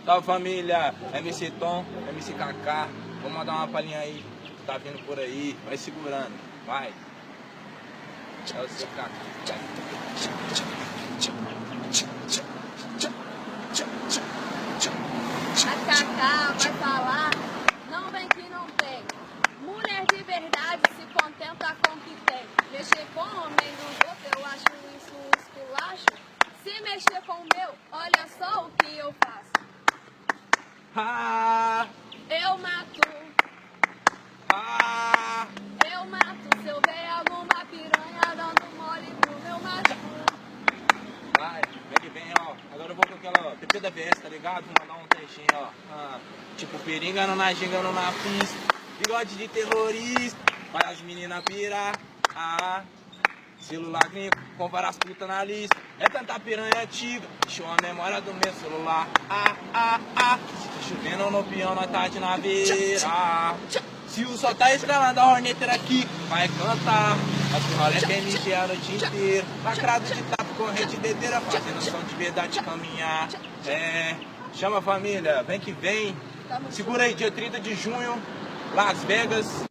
Salve família, MC Tom, MC Kaká, vou mandar uma palhinha aí, tá vindo por aí, vai segurando, vai. É o seu Kaká. A Kaká vai falar, não vem que não tem. Mulher de verdade se contenta com o que tem. Mexer com o homem dos outros, eu acho isso um esculacho. Se mexer com o meu, olha só o que eu faço. Ah, Eu mato, ah, eu mato. Se eu ver alguma piranha dando mole pro meu macho. vai, vem que vem, ó. Agora eu vou com aquela TP da VS, tá ligado? Vou mandar um trechinho, ó. Tipo, peringando na gingando na pista, bigode de terrorista, faz as meninas pirar. Celular gringo, com várias putas na lista. É tanta piranha antiga, deixou a memória do meu celular. Chovendo no piano à tarde na beira. Se o sol tá estrelando, a horneteira aqui vai cantar. Mas o rolê é MG a noite inteira. Lacrado de tapa, corrente dedeira, fazendo som de verdade caminhar. Chama a família, vem que vem. Segura aí, dia 30 de junho, Las Vegas.